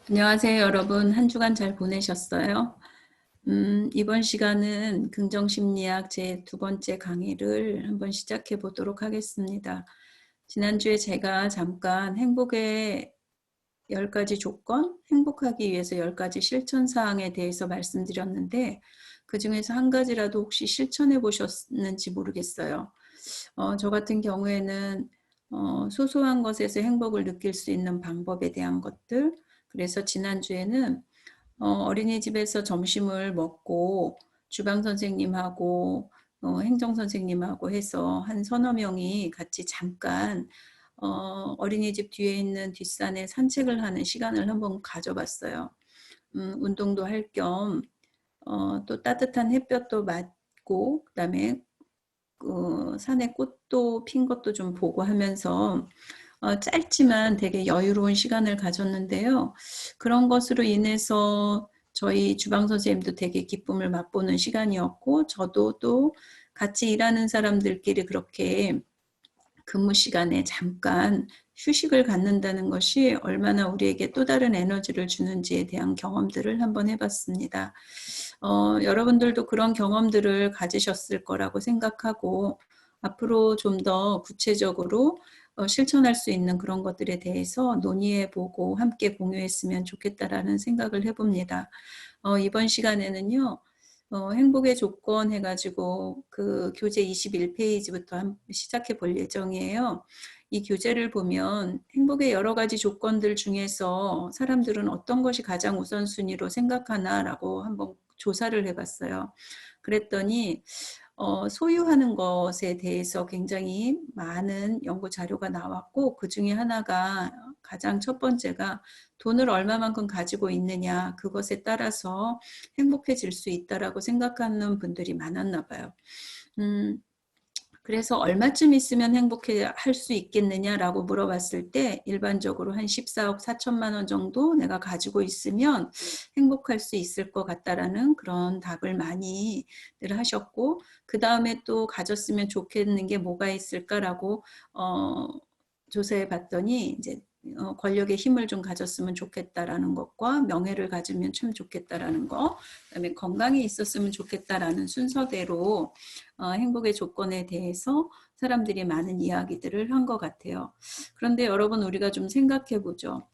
안녕하세요, 여러분. 한 주간 잘 보내셨어요? 이번 시간은 긍정심리학 제 두 번째 강의를 한번 시작해 보도록 하겠습니다. 지난주에 제가 잠깐 행복의 10가지 조건, 행복하기 위해서 10가지 실천 사항에 대해서 말씀드렸는데 그 중에서 한 가지라도 혹시 실천해 보셨는지 모르겠어요. 저 같은 경우에는 소소한 것에서 행복을 느낄 수 있는 방법에 대한 것들, 그래서 지난주에는 어린이집에서 점심을 먹고 주방 선생님하고 행정 선생님하고 해서 한 서너 명이 같이 잠깐 어린이집 뒤에 있는 뒷산에 산책을 하는 시간을 한번 가져봤어요. 운동도 할 겸 또 따뜻한 햇볕도 맞고 그다음에 산에 꽃도 핀 것도 좀 보고 하면서 짧지만 되게 여유로운 시간을 가졌는데요. 그런 것으로 인해서 저희 주방 선생님도 되게 기쁨을 맛보는 시간이었고, 저도 또 같이 일하는 사람들끼리 그렇게 근무 시간에 잠깐 휴식을 갖는다는 것이 얼마나 우리에게 또 다른 에너지를 주는지에 대한 경험들을 한번 해봤습니다. 여러분들도 그런 경험들을 가지셨을 거라고 생각하고 앞으로 좀 더 구체적으로 실천할 수 있는 그런 것들에 대해서 논의해보고 함께 공유했으면 좋겠다라는 생각을 해봅니다. 이번 시간에는요. 행복의 조건 해가지고 그 교재 21페이지부터 시작해 볼 예정이에요. 이 교재를 보면 행복의 여러 가지 조건들 중에서 사람들은 어떤 것이 가장 우선순위로 생각하나라고 한번 조사를 해봤어요. 그랬더니 소유하는 것에 대해서 굉장히 많은 연구 자료가 나왔고 그 중에 하나가 가장 첫 번째가 돈을 얼마만큼 가지고 있느냐 그것에 따라서 행복해질 수 있다라고 생각하는 분들이 많았나 봐요. 그래서 얼마쯤 있으면 행복해 할 수 있겠느냐라고 물어봤을 때 일반적으로 한 14억 4천만 원 정도 내가 가지고 있으면 행복할 수 있을 것 같다라는 그런 답을 많이들 하셨고 그 다음에 또 가졌으면 좋겠는 게 뭐가 있을까라고 조사해 봤더니 이제 권력의 힘을 좀 가졌으면 좋겠다라는 것과 명예를 가지면 참 좋겠다라는 것, 그다음에 건강이 있었으면 좋겠다라는 순서대로 행복의 조건에 대해서 사람들이 많은 이야기들을 한 것 같아요. 그런데 여러분 우리가 좀 생각해 보죠.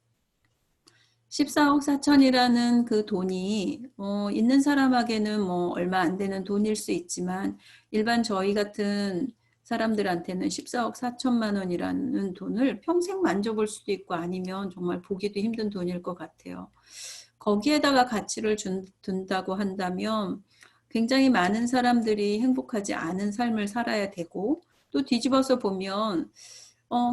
14억 4천이라는 그 돈이 있는 사람에게는 뭐 얼마 안 되는 돈일 수 있지만 일반 저희 같은 사람들한테는 14억 4천만 원이라는 돈을 평생 만져볼 수도 있고 아니면 정말 보기도 힘든 돈일 것 같아요. 거기에다가 가치를 둔다고 한다면 굉장히 많은 사람들이 행복하지 않은 삶을 살아야 되고 또 뒤집어서 보면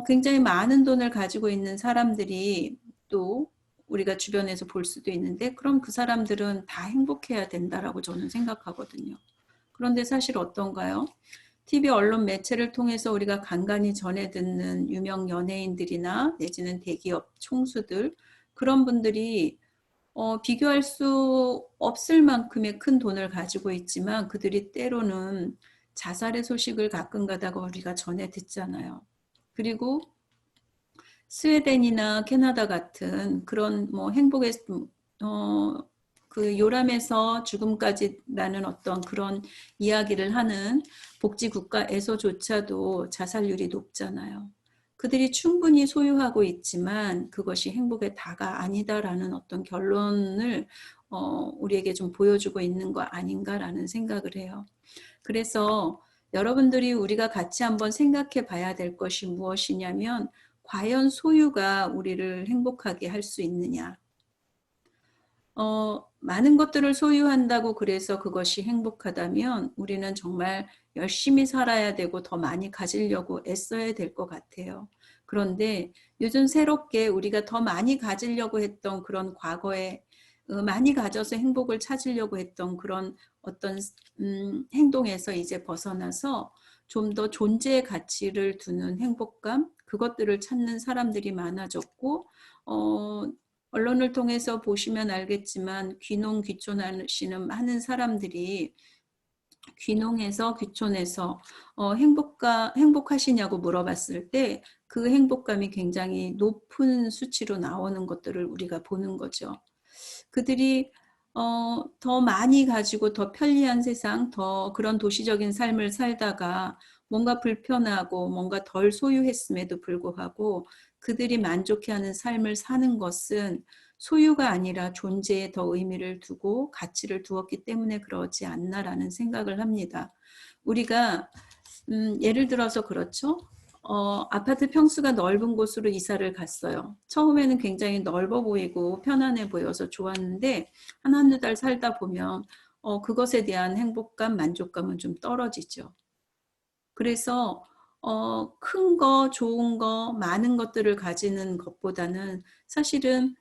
굉장히 많은 돈을 가지고 있는 사람들이 또 우리가 주변에서 볼 수도 있는데 그럼 그 사람들은 다 행복해야 된다라고 저는 생각하거든요. 그런데 사실 어떤가요? TV 언론 매체를 통해서 우리가 간간히 전해 듣는 유명 연예인들이나 내지는 대기업 총수들 그런 분들이 비교할 수 없을 만큼의 큰 돈을 가지고 있지만 그들이 때로는 자살의 소식을 가끔 가다가 우리가 전해 듣잖아요. 그리고 스웨덴이나 캐나다 같은 그런 뭐 행복의 그 요람에서 죽음까지라는 어떤 그런 이야기를 하는 복지 국가에서조차도 자살률이 높잖아요. 그들이 충분히 소유하고 있지만 그것이 행복의 다가 아니다라는 어떤 결론을 우리에게 좀 보여주고 있는 거 아닌가라는 생각을 해요. 그래서 여러분들이 우리가 같이 한번 생각해 봐야 될 것이 무엇이냐면 과연 소유가 우리를 행복하게 할 수 있느냐. 많은 것들을 소유한다고 그래서 그것이 행복하다면 우리는 정말 열심히 살아야 되고 더 많이 가지려고 애써야 될 것 같아요. 그런데 요즘 새롭게 우리가 더 많이 가지려고 했던 그런 과거에 많이 가져서 행복을 찾으려고 했던 그런 어떤 행동에서 이제 벗어나서 좀 더 존재의 가치를 두는 행복감, 그것들을 찾는 사람들이 많아졌고 언론을 통해서 보시면 알겠지만 귀농 귀촌하시는 많은 사람들이 귀농해서 귀촌해서 행복하시냐고 물어봤을 때 그 행복감이 굉장히 높은 수치로 나오는 것들을 우리가 보는 거죠. 그들이 더 많이 가지고 더 편리한 세상, 더 그런 도시적인 삶을 살다가 뭔가 불편하고 뭔가 덜 소유했음에도 불구하고 그들이 만족해하는 삶을 사는 것은 소유가 아니라 존재에 더 의미를 두고 가치를 두었기 때문에 그러지 않나라는 생각을 합니다. 우리가 예를 들어서 그렇죠. 아파트 평수가 넓은 곳으로 이사를 갔어요. 처음에는 굉장히 넓어 보이고 편안해 보여서 좋았는데 한두 달 살다 보면 그것에 대한 행복감, 만족감은 좀 떨어지죠. 그래서 큰 거, 좋은 거, 많은 것들을 가지는 것보다는 사실은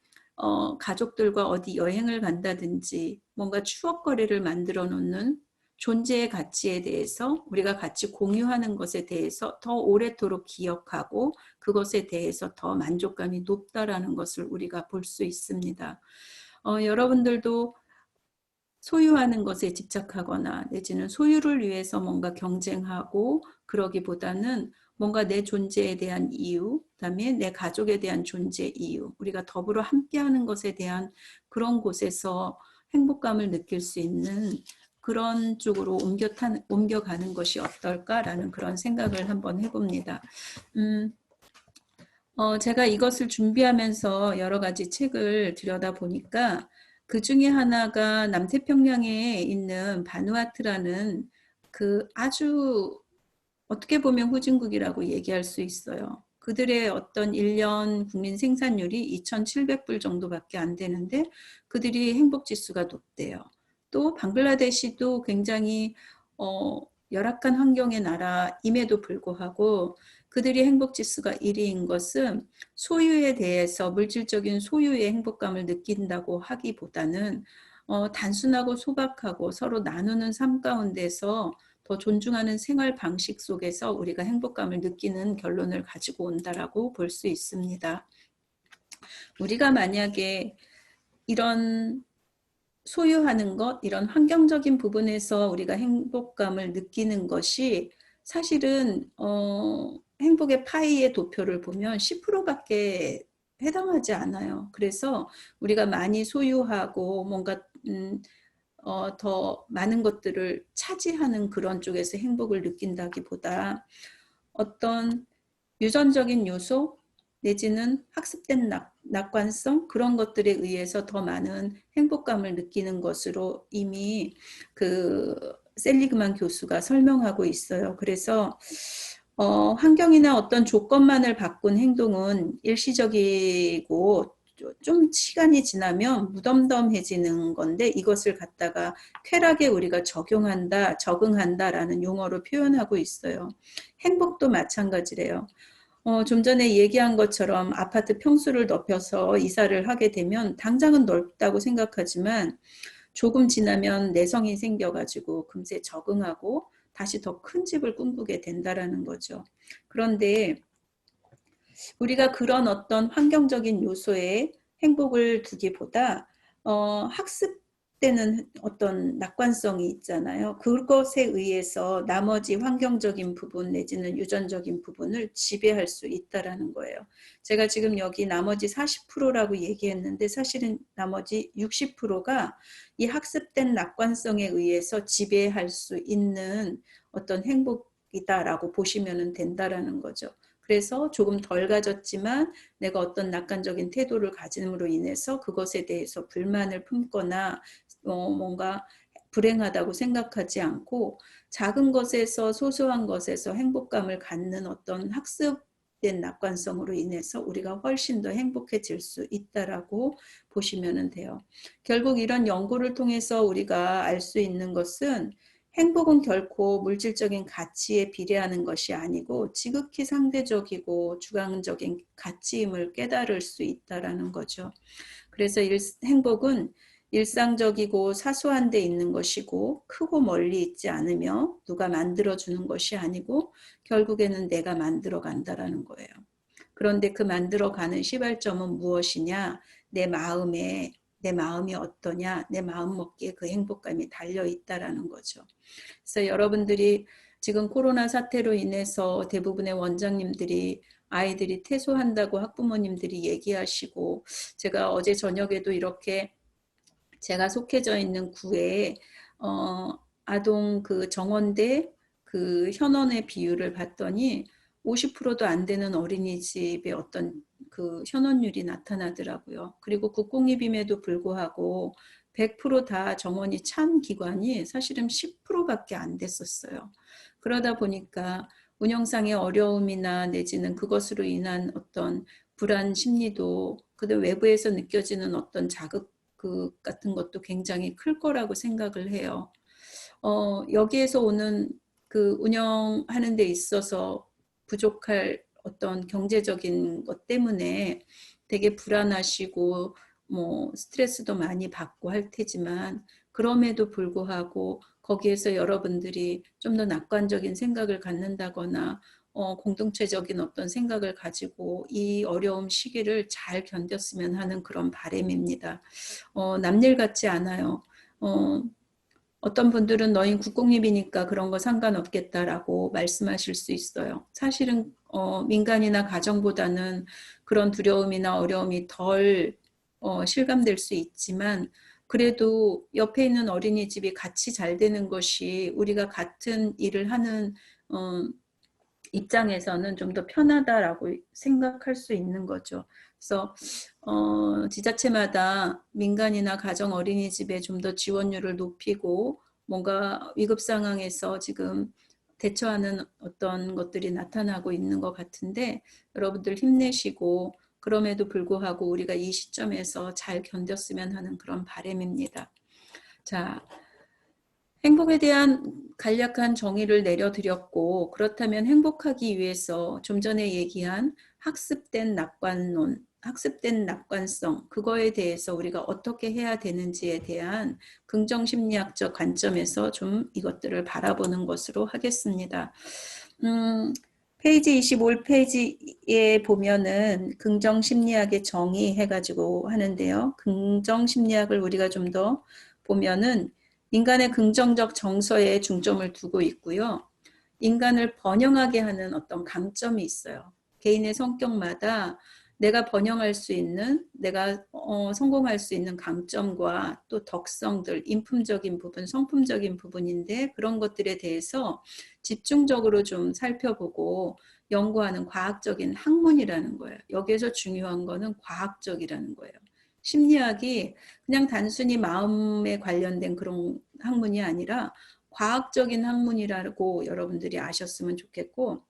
가족들과 어디 여행을 간다든지 뭔가 추억거리를 만들어 놓는 존재의 가치에 대해서 우리가 같이 공유하는 것에 대해서 더 오래도록 기억하고 그것에 대해서 더 만족감이 높다라는 것을 우리가 볼 수 있습니다. 여러분들도 소유하는 것에 집착하거나 내지는 소유를 위해서 뭔가 경쟁하고 그러기보다는 뭔가 내 존재에 대한 이유, 그다음에 내 가족에 대한 존재 이유, 우리가 더불어 함께하는 것에 대한 그런 곳에서 행복감을 느낄 수 있는 그런 쪽으로 옮겨가는 것이 어떨까라는 그런 생각을 한번 해봅니다. 제가 이것을 준비하면서 여러 가지 책을 들여다보니까 그 중에 하나가 남태평양에 있는 바누아투라는 그 아주 어떻게 보면 후진국이라고 얘기할 수 있어요. 그들의 어떤 1년 국민 생산율이 2,700불 정도밖에 안 되는데 그들이 행복지수가 높대요. 또 방글라데시도 굉장히 열악한 환경의 나라임에도 불구하고 그들이 행복지수가 1위인 것은 소유에 대해서 물질적인 소유의 행복감을 느낀다고 하기보다는 단순하고 소박하고 서로 나누는 삶 가운데서 더 존중하는 생활 방식 속에서 우리가 행복감을 느끼는 결론을 가지고 온다라고 볼 수 있습니다. 우리가 만약에 이런 소유하는 것, 이런 환경적인 부분에서 우리가 행복감을 느끼는 것이 사실은 행복의 파이의 도표를 보면 10%밖에 해당하지 않아요. 그래서 우리가 많이 소유하고 뭔가 더 많은 것들을 차지하는 그런 쪽에서 행복을 느낀다기보다 어떤 유전적인 요소 내지는 학습된 낙관성 그런 것들에 의해서 더 많은 행복감을 느끼는 것으로 이미 그 셀리그만 교수가 설명하고 있어요. 그래서 환경이나 어떤 조건만을 바꾼 행동은 일시적이고 좀 시간이 지나면 무덤덤해지는 건데 이것을 갖다가 쾌락에 우리가 적응한다라는 용어로 표현하고 있어요. 행복도 마찬가지래요. 좀 전에 얘기한 것처럼 아파트 평수를 높여서 이사를 하게 되면 당장은 넓다고 생각하지만 조금 지나면 내성이 생겨가지고 금세 적응하고 다시 더 큰 집을 꿈꾸게 된다라는 거죠. 그런데 우리가 그런 어떤 환경적인 요소에 행복을 두기보다 학습되는 어떤 낙관성이 있잖아요. 그것에 의해서 나머지 환경적인 부분 내지는 유전적인 부분을 지배할 수 있다라는 거예요. 제가 지금 여기 나머지 40%라고 얘기했는데 사실은 나머지 60%가 이 학습된 낙관성에 의해서 지배할 수 있는 어떤 행복이다라고 보시면 된다라는 거죠. 그래서 조금 덜 가졌지만 내가 어떤 낙관적인 태도를 가짐으로 인해서 그것에 대해서 불만을 품거나 뭔가 불행하다고 생각하지 않고 작은 것에서 소소한 것에서 행복감을 갖는 어떤 학습된 낙관성으로 인해서 우리가 훨씬 더 행복해질 수 있다라고 보시면 돼요. 결국 이런 연구를 통해서 우리가 알 수 있는 것은 행복은 결코 물질적인 가치에 비례하는 것이 아니고 지극히 상대적이고 주관적인 가치임을 깨달을 수 있다라는 거죠. 그래서 행복은 일상적이고 사소한 데 있는 것이고 크고 멀리 있지 않으며 누가 만들어주는 것이 아니고 결국에는 내가 만들어 간다라는 거예요. 그런데 그 만들어가는 시발점은 무엇이냐? 내 마음이 어떠냐? 내 마음 먹기에 그 행복감이 달려 있다라는 거죠. 그래서 여러분들이 지금 코로나 사태로 인해서 대부분의 원장님들이 아이들이 퇴소한다고 학부모님들이 얘기하시고, 제가 어제 저녁에도 이렇게 제가 속해져 있는 구에 아동 그 정원대 그 현원의 비율을 봤더니 50%도 안 되는 어린이집의 어떤 그 현원율이 나타나더라고요. 그리고 국공립임에도 불구하고 100%다 정원이 찬 기관이 사실은 10%밖에 안 됐었어요. 그러다 보니까 운영상의 어려움이나 내지는 그것으로 인한 어떤 불안 심리도 그들 외부에서 느껴지는 어떤 자극 같은 것도 굉장히 클 거라고 생각을 해요. 여기에서 오는 그 운영하는 데 있어서 부족할 어떤 경제적인 것 때문에 되게 불안하시고 뭐 스트레스도 많이 받고 할 테지만, 그럼에도 불구하고 거기에서 여러분들이 좀 더 낙관적인 생각을 갖는다거나 공동체적인 어떤 생각을 가지고 이 어려움 시기를 잘 견뎠으면 하는 그런 바람입니다. 남일 같지 않아요. 어떤 분들은 너희 국공립이니까 그런 거 상관없겠다라고 말씀하실 수 있어요. 사실은 민간이나 가정보다는 그런 두려움이나 어려움이 덜 실감될 수 있지만, 그래도 옆에 있는 어린이집이 같이 잘 되는 것이 우리가 같은 일을 하는 입장에서는 좀 더 편하다라고 생각할 수 있는 거죠. 그래서 지자체마다 민간이나 가정 어린이집에 좀 더 지원율을 높이고 뭔가 위급 상황에서 지금 대처하는 어떤 것들이 나타나고 있는 것 같은데, 여러분들 힘내시고 그럼에도 불구하고 우리가 이 시점에서 잘 견뎠으면 하는 그런 바람입니다. 자, 행복에 대한 간략한 정의를 내려드렸고, 그렇다면 행복하기 위해서 좀 전에 얘기한 학습된 낙관론, 학습된 낙관성, 그거에 대해서 우리가 어떻게 해야 되는지에 대한 긍정심리학적 관점에서 좀 이것들을 바라보는 것으로 하겠습니다. 페이지 25페이지에 보면은 긍정심리학의 정의 해가지고 하는데요. 긍정심리학을 우리가 좀 더 보면은 인간의 긍정적 정서에 중점을 두고 있고요. 인간을 번영하게 하는 어떤 강점이 있어요. 개인의 성격마다 내가 번영할 수 있는, 내가 성공할 수 있는 강점과 또 덕성들, 인품적인 부분, 성품적인 부분인데, 그런 것들에 대해서 집중적으로 좀 살펴보고 연구하는 과학적인 학문이라는 거예요. 여기에서 중요한 거는 과학적이라는 거예요. 심리학이 그냥 단순히 마음에 관련된 그런 학문이 아니라 과학적인 학문이라고 여러분들이 아셨으면 좋겠고,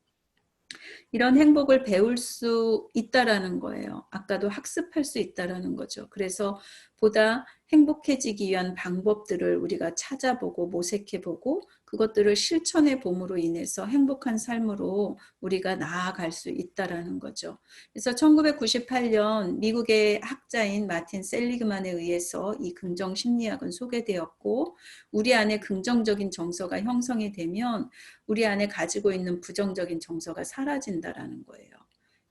이런 행복을 배울 수 있다라는 거예요. 아까도 학습할 수 있다라는 거죠. 그래서 보다 행복해지기 위한 방법들을 우리가 찾아보고 모색해보고 그것들을 실천해 봄으로 인해서 행복한 삶으로 우리가 나아갈 수 있다라는 거죠. 그래서 1998년 미국의 학자인 마틴 셀리그만에 의해서 이 긍정심리학은 소개되었고, 우리 안에 긍정적인 정서가 형성이 되면 우리 안에 가지고 있는 부정적인 정서가 사라진다라는 거예요.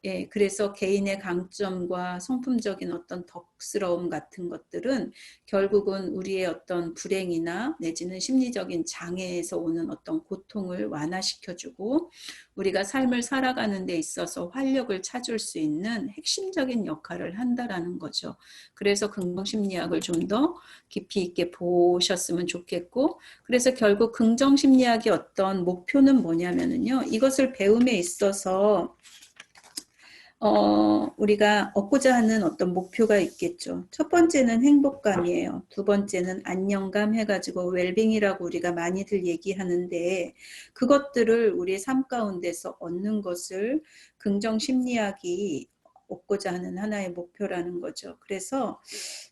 예, 그래서 개인의 강점과 성품적인 어떤 덕스러움 같은 것들은 결국은 우리의 어떤 불행이나 내지는 심리적인 장애에서 오는 어떤 고통을 완화시켜주고 우리가 삶을 살아가는 데 있어서 활력을 찾을 수 있는 핵심적인 역할을 한다라는 거죠. 그래서 긍정심리학을 좀 더 깊이 있게 보셨으면 좋겠고, 그래서 결국 긍정심리학의 어떤 목표는 뭐냐면요, 이것을 배움에 있어서 우리가 얻고자 하는 어떤 목표가 있겠죠. 첫 번째는 행복감이에요. 두 번째는 안녕감 해가지고 웰빙이라고 우리가 많이들 얘기하는데, 그것들을 우리의 삶 가운데서 얻는 것을 긍정심리학이 얻고자 하는 하나의 목표라는 거죠. 그래서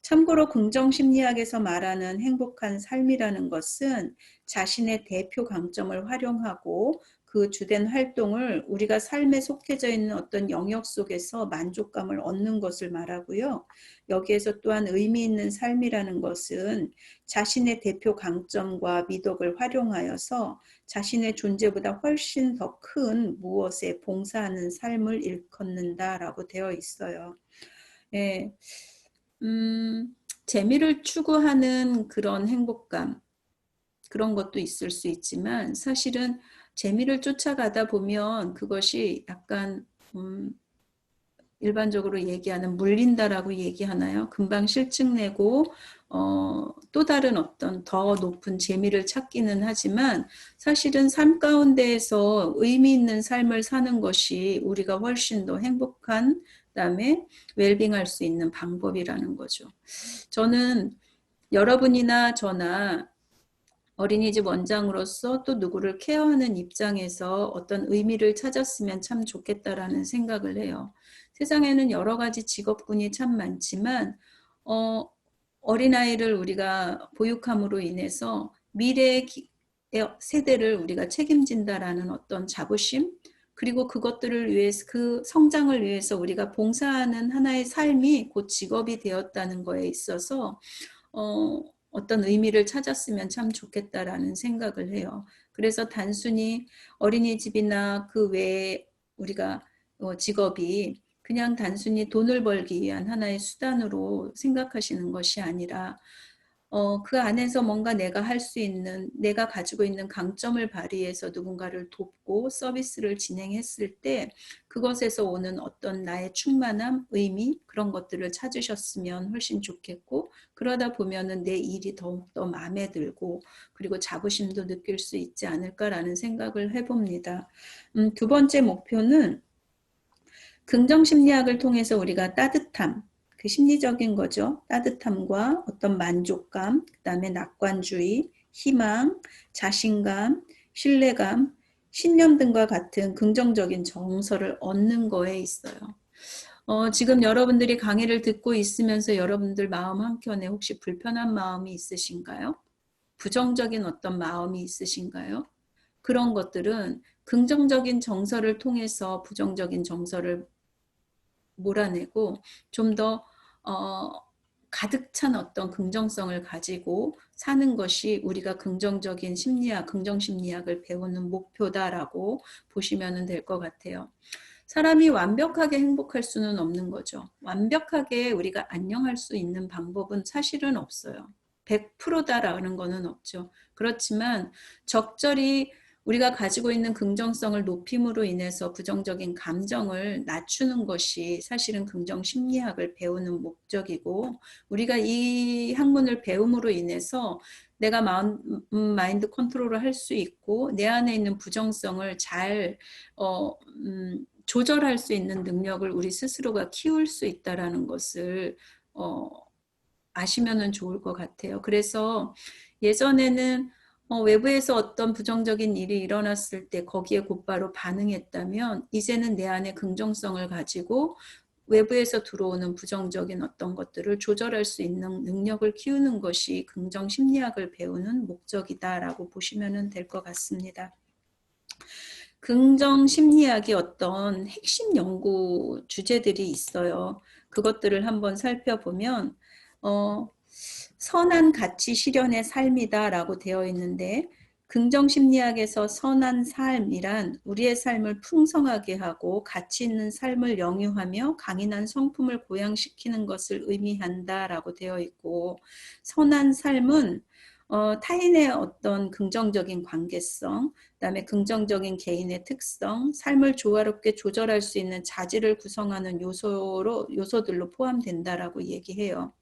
참고로 긍정심리학에서 말하는 행복한 삶이라는 것은 자신의 대표 강점을 활용하고 그 주된 활동을 우리가 삶에 속해져 있는 어떤 영역 속에서 만족감을 얻는 것을 말하고요. 여기에서 또한 의미 있는 삶이라는 것은 자신의 대표 강점과 미덕을 활용하여서 자신의 존재보다 훨씬 더 큰 무엇에 봉사하는 삶을 일컫는다라고 되어 있어요. 예, 재미를 추구하는 그런 행복감, 그런 것도 있을 수 있지만 사실은 재미를 쫓아가다 보면 그것이 약간 일반적으로 얘기하는 물린다라고 얘기하나요? 금방 실증내고 또 다른 어떤 더 높은 재미를 찾기는 하지만 사실은 삶 가운데에서 의미 있는 삶을 사는 것이 우리가 훨씬 더 행복한 그다음에 웰빙할 수 있는 방법이라는 거죠. 저는 여러분이나 저나 어린이집 원장으로서 또 누구를 케어하는 입장에서 어떤 의미를 찾았으면 참 좋겠다라는 생각을 해요. 세상에는 여러 가지 직업군이 참 많지만 어린아이를 우리가 보육함으로 인해서 미래의 세대를 우리가 책임진다라는 어떤 자부심, 그리고 그것들을 위해서, 그 성장을 위해서 우리가 봉사하는 하나의 삶이 곧 직업이 되었다는 거에 있어서 어떤 의미를 찾았으면 참 좋겠다라는 생각을 해요. 그래서 단순히 어린이집이나 그 외에 우리가 직업이 그냥 단순히 돈을 벌기 위한 하나의 수단으로 생각하시는 것이 아니라 그 안에서 뭔가 내가 할 수 있는, 내가 가지고 있는 강점을 발휘해서 누군가를 돕고 서비스를 진행했을 때 그것에서 오는 어떤 나의 충만함, 의미, 그런 것들을 찾으셨으면 훨씬 좋겠고, 그러다 보면은 내 일이 더욱더 마음에 들고 그리고 자부심도 느낄 수 있지 않을까라는 생각을 해봅니다. 두 번째 목표는 긍정심리학을 통해서 우리가 따뜻함, 그 심리적인 거죠. 따뜻함과 어떤 만족감, 그 다음에 낙관주의, 희망, 자신감, 신뢰감, 신념 등과 같은 긍정적인 정서를 얻는 거에 있어요. 지금 여러분들이 강의를 듣고 있으면서 여러분들 마음 한켠에 혹시 불편한 마음이 있으신가요? 부정적인 어떤 마음이 있으신가요? 그런 것들은 긍정적인 정서를 통해서 부정적인 정서를 몰아내고 좀 더 가득 찬 어떤 긍정성을 가지고 사는 것이 우리가 긍정적인 심리학, 긍정심리학을 배우는 목표다라고 보시면 될 것 같아요. 사람이 완벽하게 행복할 수는 없는 거죠. 완벽하게 우리가 안녕할 수 있는 방법은 사실은 없어요. 100%다라는 거는 없죠. 그렇지만 적절히 우리가 가지고 있는 긍정성을 높임으로 인해서 부정적인 감정을 낮추는 것이 사실은 긍정심리학을 배우는 목적이고, 우리가 이 학문을 배움으로 인해서 내가 마인드 컨트롤을 할 수 있고 내 안에 있는 부정성을 잘 조절할 수 있는 능력을 우리 스스로가 키울 수 있다라는 것을 아시면은 좋을 것 같아요. 그래서 예전에는 외부에서 어떤 부정적인 일이 일어났을 때 거기에 곧바로 반응했다면 이제는 내 안에 긍정성을 가지고 외부에서 들어오는 부정적인 어떤 것들을 조절할 수 있는 능력을 키우는 것이 긍정심리학을 배우는 목적이다라고 보시면 될 것 같습니다. 긍정심리학의 어떤 핵심 연구 주제들이 있어요. 그것들을 한번 살펴보면 선한 가치 실현의 삶이다라고 되어 있는데, 긍정심리학에서 선한 삶이란 우리의 삶을 풍성하게 하고 가치 있는 삶을 영유하며 강인한 성품을 고양시키는 것을 의미한다라고 되어 있고, 선한 삶은 타인의 어떤 긍정적인 관계성, 그다음에 긍정적인 개인의 특성, 삶을 조화롭게 조절할 수 있는 자질을 구성하는 요소들로 포함된다라고 얘기해요.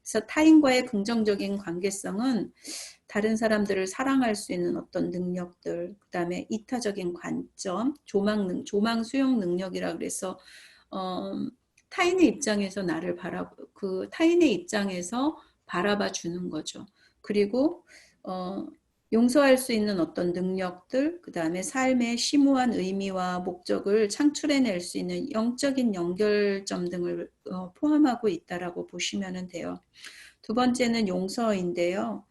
그래서 타인과의 긍정적인 관계성은 다른 사람들을 사랑할 수 있는 어떤 능력들, 그다음에 이타적인 관점, 조망 수용 능력이라 그래서 타인의 입장에서 타인의 입장에서 바라봐 주는 거죠. 그리고 용서할 수 있는 어떤 능력들, 그 다음에 삶의 심오한 의미와 목적을 창출해낼 수 있는 영적인 연결점 등을 포함하고 있다라고 보시면 돼요. 두 번째는 용서인데요.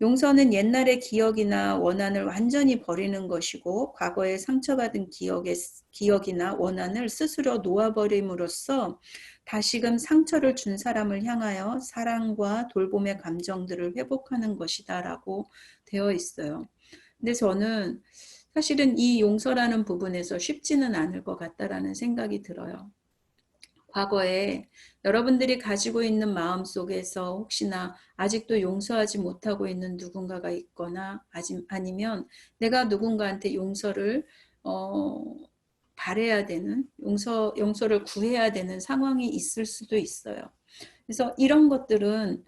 용서는 옛날의 기억이나 원한을 완전히 버리는 것이고, 과거에 상처받은 기억이나 원한을 스스로 놓아버림으로써 다시금 상처를 준 사람을 향하여 사랑과 돌봄의 감정들을 회복하는 것이다라고 되어 있어요. 근데 저는 사실은 이 용서라는 부분에서 쉽지는 않을 것 같다라는 생각이 들어요. 과거에 여러분들이 가지고 있는 마음 속에서 혹시나 아직도 용서하지 못하고 있는 누군가가 있거나 아니면 내가 누군가한테 용서를 바라야 되는, 용서를 구해야 되는 상황이 있을 수도 있어요. 그래서 이런 것들은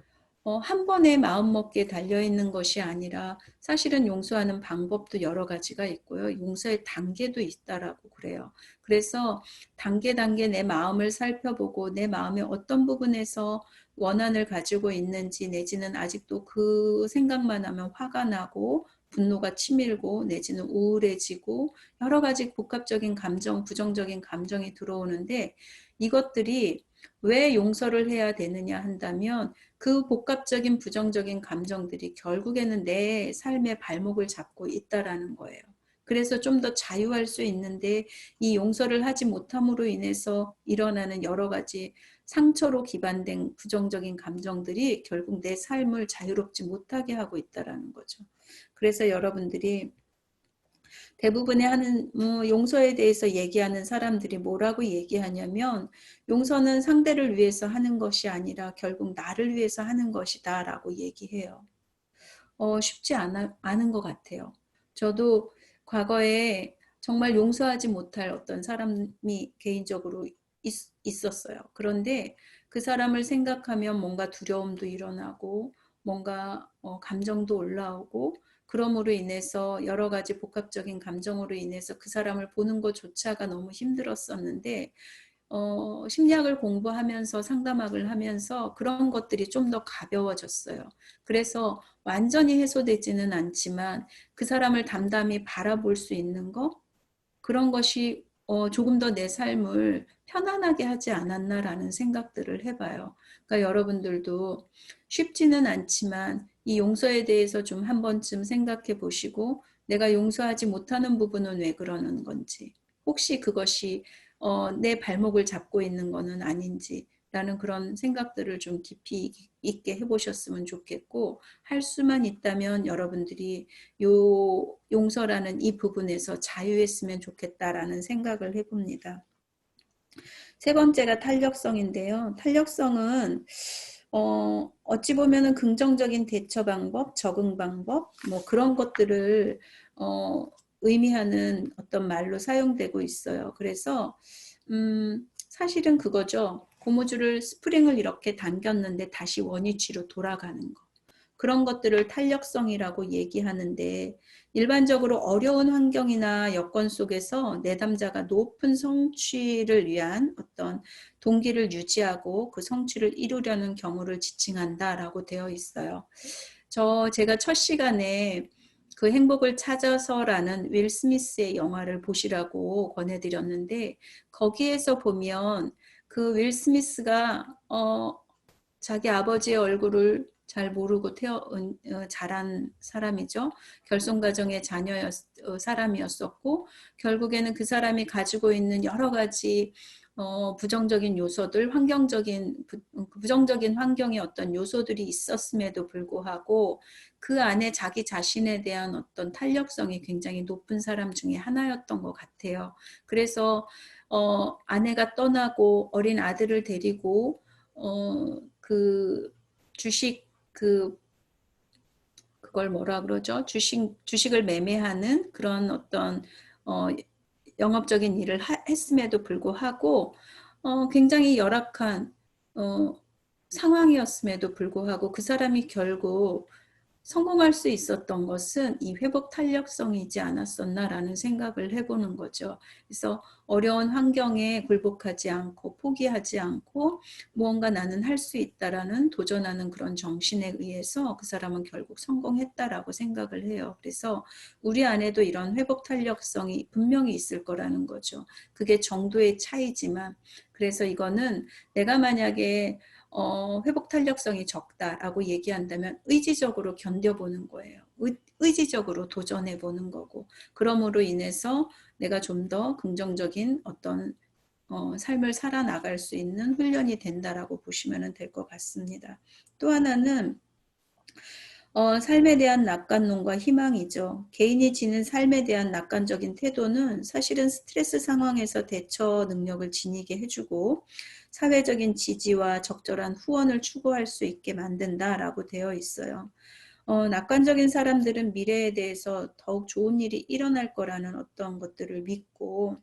한 번에 마음먹기에 달려있는 것이 아니라 사실은 용서하는 방법도 여러 가지가 있고요. 용서의 단계도 있다라고 그래요. 그래서 단계 내 마음을 살펴보고 내 마음의 어떤 부분에서 원한을 가지고 있는지, 내지는 아직도 그 생각만 하면 화가 나고 분노가 치밀고 내지는 우울해지고 여러 가지 복합적인 감정, 부정적인 감정이 들어오는데, 이것들이 왜 용서를 해야 되느냐 한다면 그 복합적인 부정적인 감정들이 결국에는 내 삶의 발목을 잡고 있다라는 거예요. 그래서 좀 더 자유할 수 있는데, 이 용서를 하지 못함으로 인해서 일어나는 여러 가지 상처로 기반된 부정적인 감정들이 결국 내 삶을 자유롭지 못하게 하고 있다라는 거죠. 그래서 여러분들이 대부분의 용서에 대해서 얘기하는 사람들이 뭐라고 얘기하냐면, 용서는 상대를 위해서 하는 것이 아니라 결국 나를 위해서 하는 것이다 라고 얘기해요. 쉽지 않은 것 같아요. 저도 과거에 정말 용서하지 못할 어떤 사람이 개인적으로 있었어요. 그런데 그 사람을 생각하면 뭔가 두려움도 일어나고 뭔가 감정도 올라오고, 그러므로 인해서 여러 가지 복합적인 감정으로 인해서 그 사람을 보는 것조차가 너무 힘들었었는데, 심리학을 공부하면서 상담학을 하면서 그런 것들이 좀 더 가벼워졌어요. 그래서 완전히 해소되지는 않지만 그 사람을 담담히 바라볼 수 있는 것, 그런 것이 조금 더 내 삶을 편안하게 하지 않았나라는 생각들을 해봐요. 그러니까 여러분들도 쉽지는 않지만 이 용서에 대해서 좀 한 번쯤 생각해 보시고, 내가 용서하지 못하는 부분은 왜 그러는 건지, 혹시 그것이 내 발목을 잡고 있는 거는 아닌지 라는 그런 생각들을 좀 깊이 있게 해보셨으면 좋겠고, 할 수만 있다면 여러분들이 용서라는 이 부분에서 자유했으면 좋겠다라는 생각을 해봅니다. 세 번째가 탄력성인데요. 탄력성은 어찌 보면은 긍정적인 대처 방법, 적응 방법, 뭐 그런 것들을 의미하는 어떤 말로 사용되고 있어요. 그래서 사실은 그거죠. 고무줄을 스프링을 이렇게 당겼는데 다시 원위치로 돌아가는 거. 그런 것들을 탄력성이라고 얘기하는데, 일반적으로 어려운 환경이나 여건 속에서 내담자가 높은 성취를 위한 어떤 동기를 유지하고 그 성취를 이루려는 경우를 지칭한다라고 되어 있어요. 제가 첫 시간에 그 행복을 찾아서라는 윌 스미스의 영화를 보시라고 권해드렸는데, 거기에서 보면 그 윌 스미스가 자기 아버지의 얼굴을 잘 모르고 자란 사람이죠. 결손가정의 사람이었었고, 결국에는 그 사람이 가지고 있는 여러 가지 부정적인 요소들, 부정적인 환경의 어떤 요소들이 있었음에도 불구하고 그 안에 자기 자신에 대한 어떤 탄력성이 굉장히 높은 사람 중에 하나였던 것 같아요. 그래서 아내가 떠나고 어린 아들을 데리고 그 그걸 뭐라 그러죠? 주식을 매매하는 그런 어떤 영업적인 일을 했음에도 불구하고 굉장히 열악한 상황이었음에도 불구하고 그 사람이 결국 성공할 수 있었던 것은 이 회복 탄력성이지 않았었나라는 생각을 해보는 거죠. 그래서 어려운 환경에 굴복하지 않고 포기하지 않고 무언가 나는 할 수 있다라는 도전하는 그런 정신에 의해서 그 사람은 결국 성공했다라고 생각을 해요. 그래서 우리 안에도 이런 회복 탄력성이 분명히 있을 거라는 거죠. 그게 정도의 차이지만, 그래서 이거는 내가 만약에 회복 탄력성이 적다라고 얘기한다면 의지적으로 견뎌보는 거예요. 의지적으로 도전해보는 거고, 그러므로 인해서 내가 좀 더 긍정적인 어떤 삶을 살아나갈 수 있는 훈련이 된다라고 보시면 될 것 같습니다. 또 하나는 삶에 대한 낙관론과 희망이죠. 개인이 지닌 삶에 대한 낙관적인 태도는 사실은 스트레스 상황에서 대처 능력을 지니게 해주고 사회적인 지지와 적절한 후원을 추구할 수 있게 만든다라고 되어 있어요. 낙관적인 사람들은 미래에 대해서 더욱 좋은 일이 일어날 거라는 어떤 것들을 믿고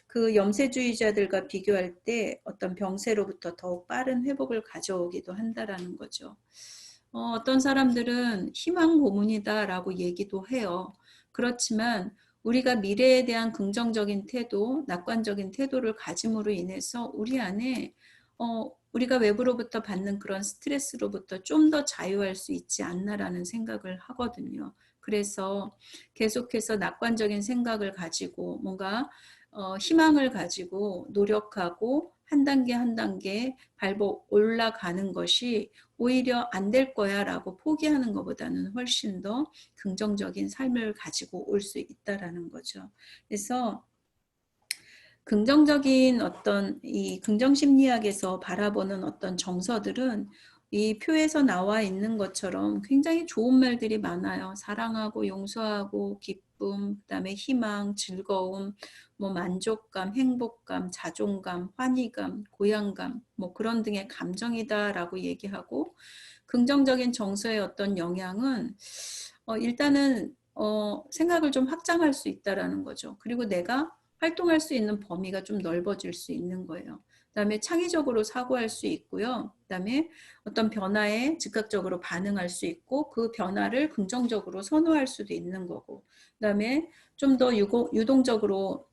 그 염세주의자들과 비교할 때 어떤 병세로부터 더욱 빠른 회복을 가져오기도 한다라는 거죠. 어떤 사람들은 희망 고문이다라고 얘기도 해요. 그렇지만 우리가 미래에 대한 긍정적인 태도, 낙관적인 태도를 가짐으로 인해서 우리 안에 우리가 외부로부터 받는 그런 스트레스로부터 좀 더 자유할 수 있지 않나라는 생각을 하거든요. 그래서 계속해서 낙관적인 생각을 가지고 뭔가 희망을 가지고 노력하고 한 단계 한 단계 밟아 올라가는 것이 오히려 안 될 거야 라고 포기하는 것보다는 훨씬 더 긍정적인 삶을 가지고 올 수 있다라는 거죠. 그래서 긍정적인 어떤 이 긍정심리학에서 바라보는 어떤 정서들은 이 표에서 나와 있는 것처럼 굉장히 좋은 말들이 많아요. 사랑하고 용서하고 기쁨, 그다음에 희망, 즐거움, 뭐 만족감, 행복감, 자존감, 환희감, 고향감, 뭐 그런 등의 감정이다라고 얘기하고 긍정적인 정서의 어떤 영향은 일단은 생각을 좀 확장할 수 있다라는 거죠. 그리고 내가 활동할 수 있는 범위가 좀 넓어질 수 있는 거예요. 그다음에 창의적으로 사고할 수 있고요. 그다음에 어떤 변화에 즉각적으로 반응할 수 있고 그 변화를 긍정적으로 선호할 수도 있는 거고 그다음에 좀 더 유동적으로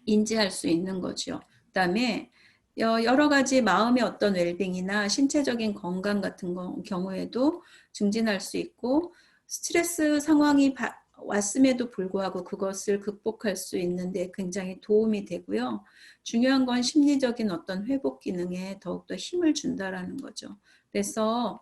인지할 수 있는 거죠. 그다음에 여러 가지 마음의 어떤 웰빙이나 신체적인 건강 같은 경우에도 증진할 수 있고 스트레스 상황이 왔음에도 불구하고 그것을 극복할 수 있는데 굉장히 도움이 되고요. 중요한 건 심리적인 어떤 회복 기능에 더욱더 힘을 준다라는 거죠. 그래서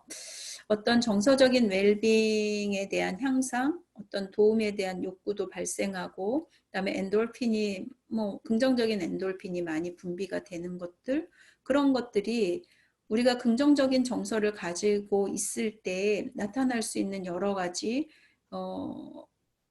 어떤 정서적인 웰빙에 대한 향상, 어떤 도움에 대한 욕구도 발생하고 그다음에 엔돌핀이 뭐 긍정적인 엔돌핀이 많이 분비가 되는 것들 그런 것들이 우리가 긍정적인 정서를 가지고 있을 때 나타날 수 있는 여러 가지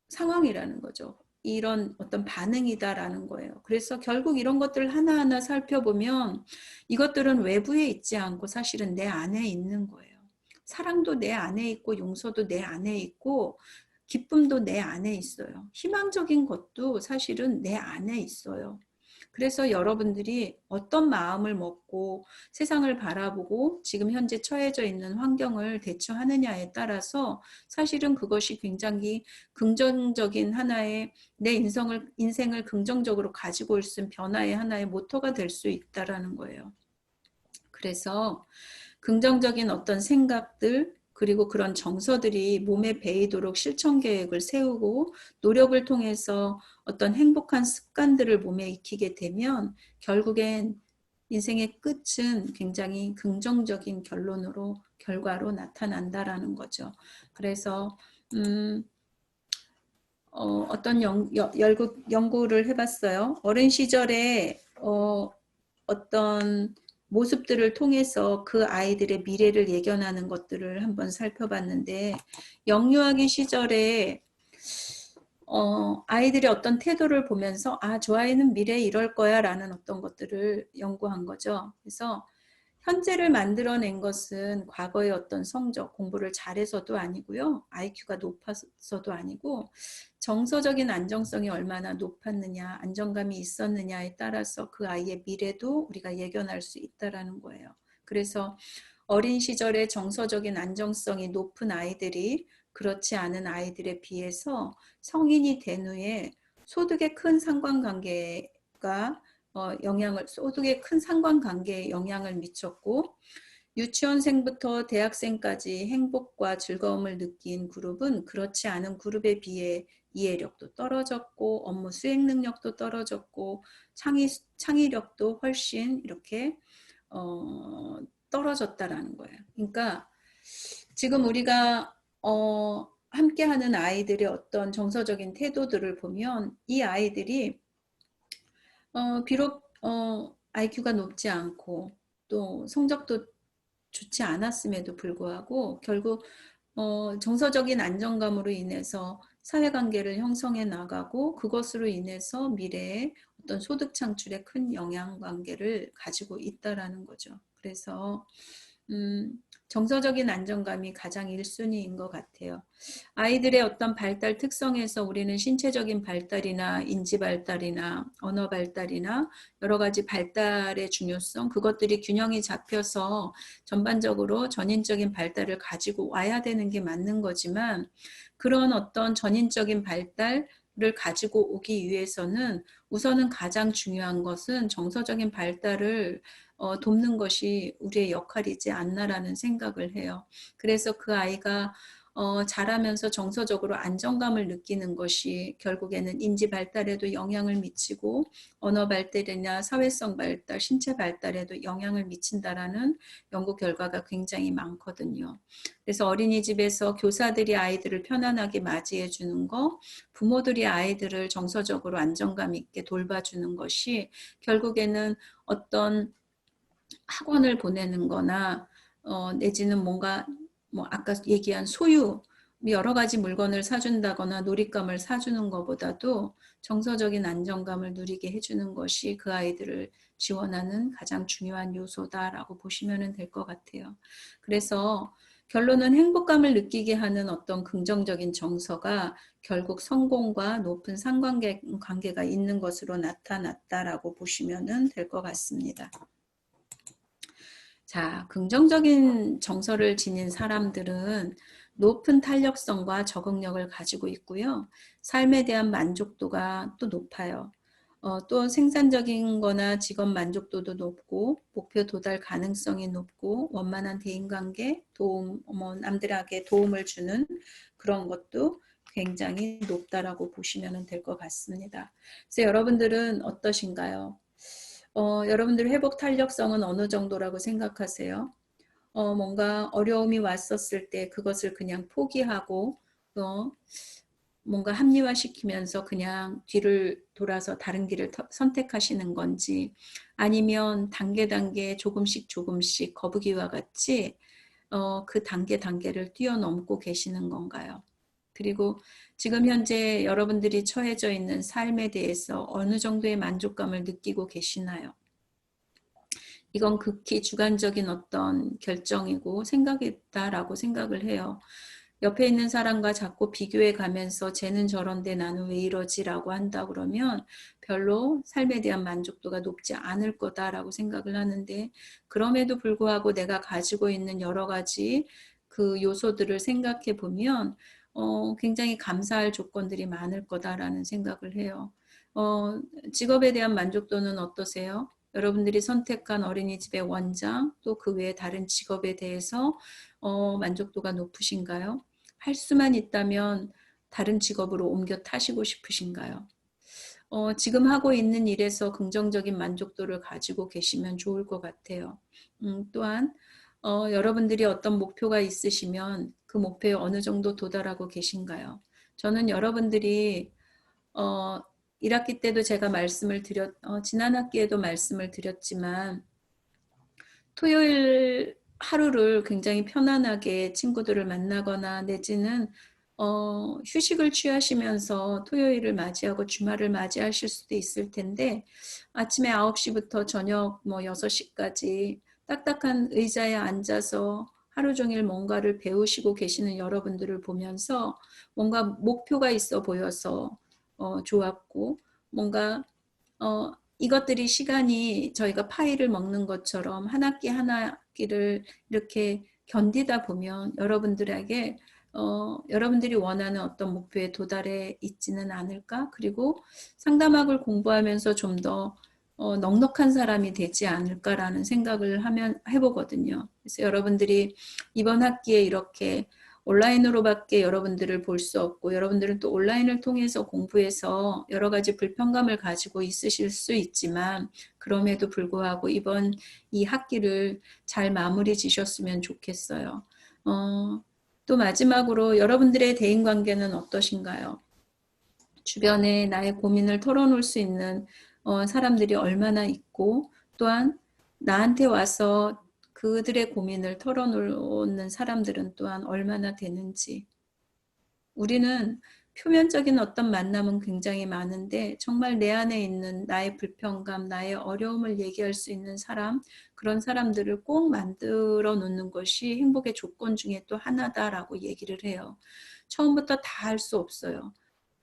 상황이라는 거죠. 이런 어떤 반응이다라는 거예요. 그래서 결국 이런 것들을 하나하나 살펴보면 이것들은 외부에 있지 않고 사실은 내 안에 있는 거예요. 사랑도 내 안에 있고 용서도 내 안에 있고 기쁨도 내 안에 있어요. 희망적인 것도 사실은 내 안에 있어요. 그래서 여러분들이 어떤 마음을 먹고 세상을 바라보고 지금 현재 처해져 있는 환경을 대처하느냐에 따라서 사실은 그것이 굉장히 긍정적인 하나의 내 인생을 긍정적으로 가지고 올 수 있는 변화의 하나의 모터가 될 수 있다라는 거예요. 그래서 긍정적인 어떤 생각들 그리고 그런 정서들이 몸에 배이도록 실천 계획을 세우고 노력을 통해서 어떤 행복한 습관들을 몸에 익히게 되면 결국엔 인생의 끝은 굉장히 긍정적인 결과로 나타난다라는 거죠. 그래서 어떤 연구를 해봤어요. 어린 시절에 어떤 모습들을 통해서 그 아이들의 미래를 예견하는 것들을 한번 살펴봤는데 영유아기 시절에 아이들의 어떤 태도를 보면서 저 아이는 미래에 이럴 거야 라는 어떤 것들을 연구한 거죠. 그래서 현재를 만들어낸 것은 과거의 어떤 성적, 공부를 잘해서도 아니고요. IQ가 높아서도 아니고 정서적인 안정성이 얼마나 높았느냐, 안정감이 있었느냐에 따라서 그 아이의 미래도 우리가 예견할 수 있다라는 거예요. 그래서 어린 시절에 정서적인 안정성이 높은 아이들이 그렇지 않은 아이들에 비해서 성인이 된 후에 소득의 큰 상관관계가 소득의 큰 상관관계에 영향을 미쳤고 유치원생부터 대학생까지 행복과 즐거움을 느낀 그룹은 그렇지 않은 그룹에 비해 이해력도 떨어졌고 업무 수행 능력도 떨어졌고 창의력도 훨씬 이렇게 떨어졌다라는 거예요. 그러니까 지금 우리가 함께하는 아이들의 어떤 정서적인 태도들을 보면 이 아이들이 비록 IQ가 높지 않고 또 성적도 좋지 않았음에도 불구하고 결국 정서적인 안정감으로 인해서 사회관계를 형성해 나가고 그것으로 인해서 미래에 어떤 소득 창출에 큰 영향관계를 가지고 있다라는 거죠. 그래서 정서적인 안정감이 가장 1순위인 것 같아요. 아이들의 어떤 발달 특성에서 우리는 신체적인 발달이나 인지 발달이나 언어 발달이나 여러 가지 발달의 중요성, 그것들이 균형이 잡혀서 전반적으로 전인적인 발달을 가지고 와야 되는 게 맞는 거지만, 그런 어떤 전인적인 발달을 가지고 오기 위해서는 우선은 가장 중요한 것은 정서적인 발달을 돕는 것이 우리의 역할이지 않나라는 생각을 해요. 그래서 그 아이가 자라면서 정서적으로 안정감을 느끼는 것이 결국에는 인지 발달에도 영향을 미치고 언어 발달이나 사회성 발달, 신체 발달에도 영향을 미친다라는 연구 결과가 굉장히 많거든요. 그래서 어린이집에서 교사들이 아이들을 편안하게 맞이해 주는 거, 부모들이 아이들을 정서적으로 안정감 있게 돌봐주는 것이 결국에는 어떤 학원을 보내는 거나 내지는 뭔가 아까 얘기한 소유, 여러 가지 물건을 사준다거나 놀잇감을 사주는 것보다도 정서적인 안정감을 누리게 해주는 것이 그 아이들을 지원하는 가장 중요한 요소다라고 보시면 될 것 같아요. 그래서 결론은 행복감을 느끼게 하는 어떤 긍정적인 정서가 결국 성공과 높은 상관계가 있는 것으로 나타났다라고 보시면 될 것 같습니다. 자, 긍정적인 정서를 지닌 사람들은 높은 탄력성과 적응력을 가지고 있고요. 삶에 대한 만족도가 또 높아요. 또 생산적인 거나 직업 만족도도 높고, 목표 도달 가능성이 높고, 원만한 대인관계, 남들에게 도움을 주는 그런 것도 굉장히 높다라고 보시면 될 것 같습니다. 그래서 여러분들은 어떠신가요? 여러분들 회복 탄력성은 어느 정도라고 생각하세요? 뭔가 어려움이 왔었을 때 그것을 그냥 포기하고 뭔가 합리화시키면서 그냥 뒤를 돌아서 다른 길을 선택하시는 건지, 아니면 단계 조금씩 거북이와 같이 그 단계를 뛰어넘고 계시는 건가요? 그리고 지금 현재 여러분들이 처해져 있는 삶에 대해서 어느 정도의 만족감을 느끼고 계시나요? 이건 극히 주관적인 어떤 결정이고 생각이다라고 생각을 해요. 옆에 있는 사람과 자꾸 비교해 가면서 쟤는 저런데 나는 왜 이러지라고 한다 그러면 별로 삶에 대한 만족도가 높지 않을 거다라고 생각을 하는데, 그럼에도 불구하고 내가 가지고 있는 여러 가지 그 요소들을 생각해 보면 굉장히 감사할 조건들이 많을 거다라는 생각을 해요. 직업에 대한 만족도는 어떠세요? 여러분들이 선택한 어린이집의 원장, 또 그 외에 다른 직업에 대해서 만족도가 높으신가요? 할 수만 있다면 다른 직업으로 옮겨 타시고 싶으신가요? 지금 하고 있는 일에서 긍정적인 만족도를 가지고 계시면 좋을 것 같아요. 또한 여러분들이 어떤 목표가 있으시면 그 목표에 어느 정도 도달하고 계신가요? 저는 여러분들이 1학기 때도 제가 지난 학기에도 말씀을 드렸지만, 토요일 하루를 굉장히 편안하게 친구들을 만나거나 내지는 휴식을 취하시면서 토요일을 맞이하고 주말을 맞이하실 수도 있을 텐데, 아침에 9시부터 저녁 6시까지 딱딱한 의자에 앉아서 하루 종일 뭔가를 배우시고 계시는 여러분들을 보면서 뭔가 목표가 있어 보여서 좋았고, 뭔가 이것들이 시간이 저희가 파이를 먹는 것처럼 한 학기 한 학기를 이렇게 견디다 보면 여러분들에게 여러분들이 원하는 어떤 목표에 도달해 있지는 않을까? 그리고 상담학을 공부하면서 좀 더 넉넉한 사람이 되지 않을까라는 생각을 해보거든요. 그래서 여러분들이 이번 학기에 이렇게 온라인으로밖에 여러분들을 볼 수 없고, 여러분들은 또 온라인을 통해서 공부해서 여러 가지 불편감을 가지고 있으실 수 있지만, 그럼에도 불구하고 이번 이 학기를 잘 마무리 지셨으면 좋겠어요. 또 마지막으로 여러분들의 대인관계는 어떠신가요? 주변에 나의 고민을 털어놓을 수 있는 사람들이 얼마나 있고, 또한 나한테 와서 그들의 고민을 털어놓는 사람들은 또한 얼마나 되는지. 우리는 표면적인 어떤 만남은 굉장히 많은데 정말 내 안에 있는 나의 불평감, 나의 어려움을 얘기할 수 있는 사람, 그런 사람들을 꼭 만들어 놓는 것이 행복의 조건 중에 또 하나다라고 얘기를 해요. 처음부터 다 할 수 없어요.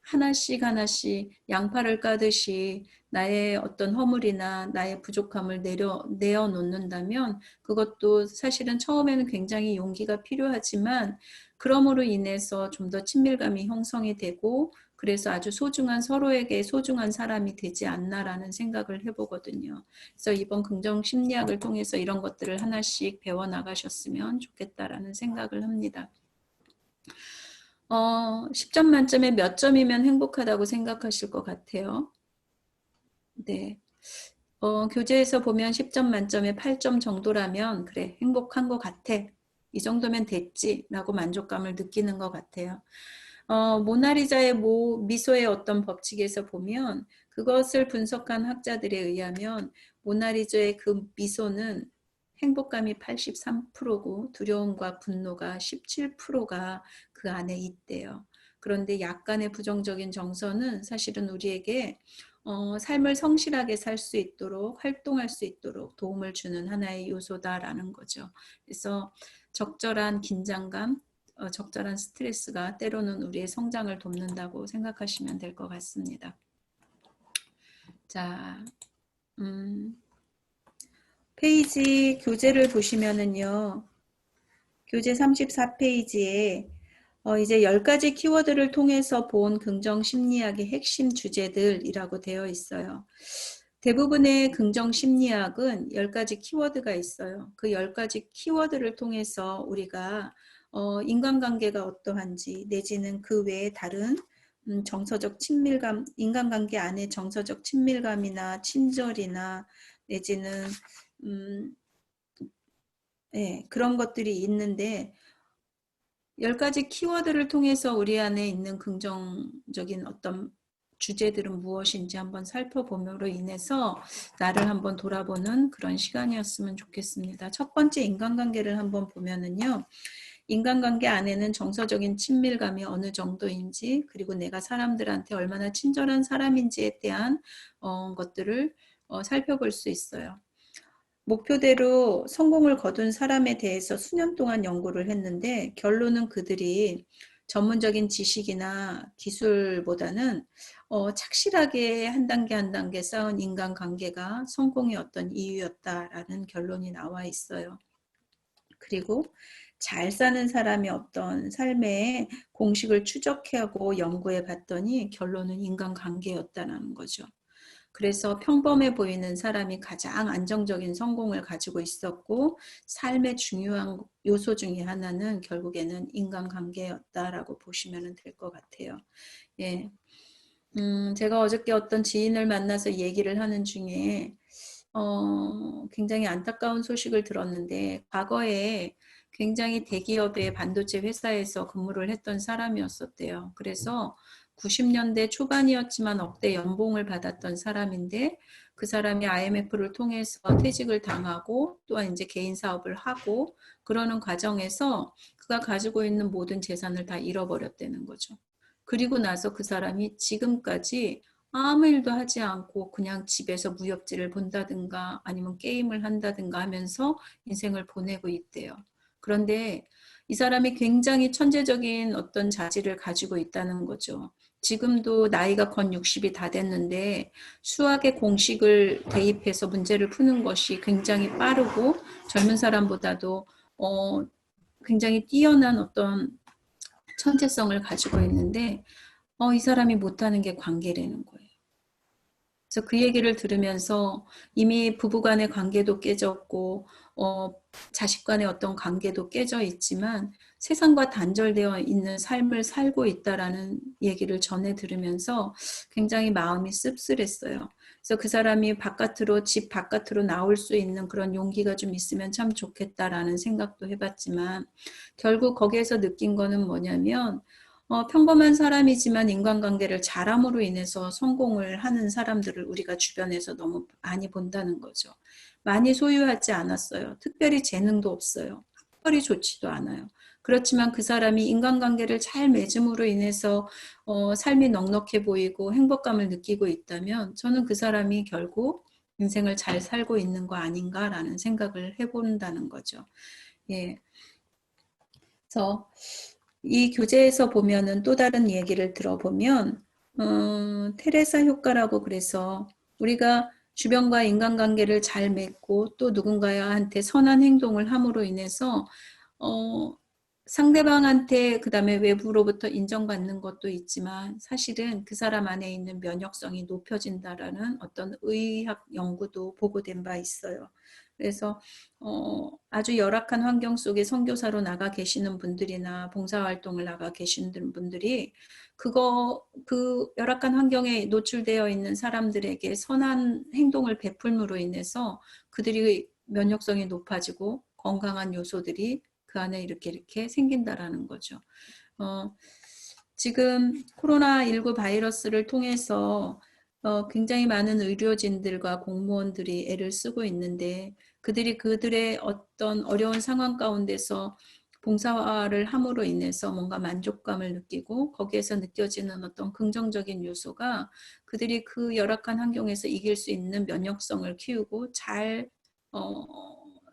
하나씩 하나씩 양파를 까듯이 나의 어떤 허물이나 나의 부족함을 내어 놓는다면 그것도 사실은 처음에는 굉장히 용기가 필요하지만 그럼으로 인해서 좀 더 친밀감이 형성이 되고 그래서 아주 소중한 서로에게 소중한 사람이 되지 않나라는 생각을 해보거든요. 그래서 이번 긍정 심리학을 통해서 이런 것들을 하나씩 배워 나가셨으면 좋겠다라는 생각을 합니다. 10점 만점에 몇 점이면 행복하다고 생각하실 것 같아요? 네. 교재에서 보면 10점 만점에 8점 정도라면 그래 행복한 것 같아. 이 정도면 됐지 라고 만족감을 느끼는 것 같아요. 모나리자의 미소의 어떤 법칙에서 보면 그것을 분석한 학자들에 의하면 모나리자의 그 미소는 행복감이 83%고 두려움과 분노가 17%가 그 안에 있대요. 그런데 약간의 부정적인 정서는 사실은 우리에게 삶을 성실하게 살 수 있도록 활동할 수 있도록 도움을 주는 하나의 요소다라는 거죠. 그래서 적절한 긴장감, 적절한 스트레스가 때로는 우리의 성장을 돕는다고 생각하시면 될 것 같습니다. 자, 페이지 교재를 보시면은요. 교재 34페이지에 이제 10가지 키워드를 통해서 본 긍정심리학의 핵심 주제들이라고 되어 있어요. 대부분의 긍정심리학은 10가지 키워드가 있어요. 그 10가지 키워드를 통해서 우리가 인간관계가 어떠한지 내지는 그 외에 다른 정서적 친밀감, 인간관계 안에 정서적 친밀감이나 친절이나 내지는 네, 그런 것들이 있는데 10가지 키워드를 통해서 우리 안에 있는 긍정적인 어떤 주제들은 무엇인지 한번 살펴봄으로 인해서 나를 한번 돌아보는 그런 시간이었으면 좋겠습니다. 첫 번째 인간관계를 한번 보면은요. 인간관계 안에는 정서적인 친밀감이 어느 정도인지 그리고 내가 사람들한테 얼마나 친절한 사람인지에 대한 것들을 살펴볼 수 있어요. 목표대로 성공을 거둔 사람에 대해서 수년 동안 연구를 했는데 결론은 그들이 전문적인 지식이나 기술보다는 착실하게 한 단계 한 단계 쌓은 인간관계가 성공의 어떤 이유였다라는 결론이 나와 있어요. 그리고 잘 사는 사람의 어떤 삶의 공식을 추적하고 연구해 봤더니 결론은 인간관계였다는 거죠. 그래서 평범해 보이는 사람이 가장 안정적인 성공을 가지고 있었고 삶의 중요한 요소 중에 하나는 결국에는 인간관계였다라고 보시면 될 것 같아요. 예. 제가 어저께 어떤 지인을 만나서 얘기를 하는 중에 굉장히 안타까운 소식을 들었는데 과거에 굉장히 대기업의 반도체 회사에서 근무를 했던 사람이었었대요. 그래서 90년대 초반이었지만 억대 연봉을 받았던 사람인데 그 사람이 IMF를 통해서 퇴직을 당하고 또한 이제 개인 사업을 하고 그러는 과정에서 그가 가지고 있는 모든 재산을 다 잃어버렸다는 거죠. 그리고 나서 그 사람이 지금까지 아무 일도 하지 않고 그냥 집에서 무협지를 본다든가 아니면 게임을 한다든가 하면서 인생을 보내고 있대요. 그런데 이 사람이 굉장히 천재적인 어떤 자질을 가지고 있다는 거죠. 지금도 나이가 건 60이 다 됐는데 수학의 공식을 대입해서 문제를 푸는 것이 굉장히 빠르고 젊은 사람보다도 굉장히 뛰어난 어떤 천재성을 가지고 있는데 이 사람이 못하는 게 관계라는 거예요. 그래서 그 얘기를 들으면서 이미 부부간의 관계도 깨졌고 자식 간의 어떤 관계도 깨져 있지만 세상과 단절되어 있는 삶을 살고 있다라는 얘기를 전해 들으면서 굉장히 마음이 씁쓸했어요. 그래서 그 사람이 집 바깥으로 나올 수 있는 그런 용기가 좀 있으면 참 좋겠다라는 생각도 해봤지만 결국 거기에서 느낀 거는 뭐냐면 평범한 사람이지만 인간관계를 잘함으로 인해서 성공을 하는 사람들을 우리가 주변에서 너무 많이 본다는 거죠. 많이 소유하지 않았어요. 특별히 재능도 없어요. 특별히 좋지도 않아요. 그렇지만 그 사람이 인간관계를 잘 맺음으로 인해서 삶이 넉넉해 보이고 행복감을 느끼고 있다면 저는 그 사람이 결국 인생을 잘 살고 있는 거 아닌가라는 생각을 해본다는 거죠. 예. 그래서 이 교재에서 보면은 또 다른 얘기를 들어보면 테레사 효과라고 그래서 우리가 주변과 인간관계를 잘 맺고 또 누군가한테 선한 행동을 함으로 인해서 상대방한테 그다음에 외부로부터 인정받는 것도 있지만 사실은 그 사람 안에 있는 면역성이 높여진다라는 어떤 의학 연구도 보고된 바 있어요. 그래서 아주 열악한 환경 속에 선교사로 나가 계시는 분들이나 봉사활동을 나가 계시는 분들이 그 열악한 환경에 노출되어 있는 사람들에게 선한 행동을 베풀므로 인해서 그들이 면역성이 높아지고 건강한 요소들이 그 안에 이렇게 생긴다라는 거죠. 지금 코로나19 바이러스를 통해서 굉장히 많은 의료진들과 공무원들이 애를 쓰고 있는데 그들의 어떤 어려운 상황 가운데서 봉사를 함으로 인해서 뭔가 만족감을 느끼고 거기에서 느껴지는 어떤 긍정적인 요소가 그들이 그 열악한 환경에서 이길 수 있는 면역성을 키우고 잘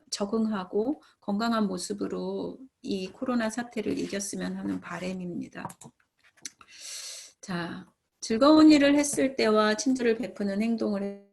적응하고 건강한 모습으로 이 코로나 사태를 이겼으면 하는 바람입니다. 자, 즐거운 일을 했을 때와 친절을 베푸는 행동을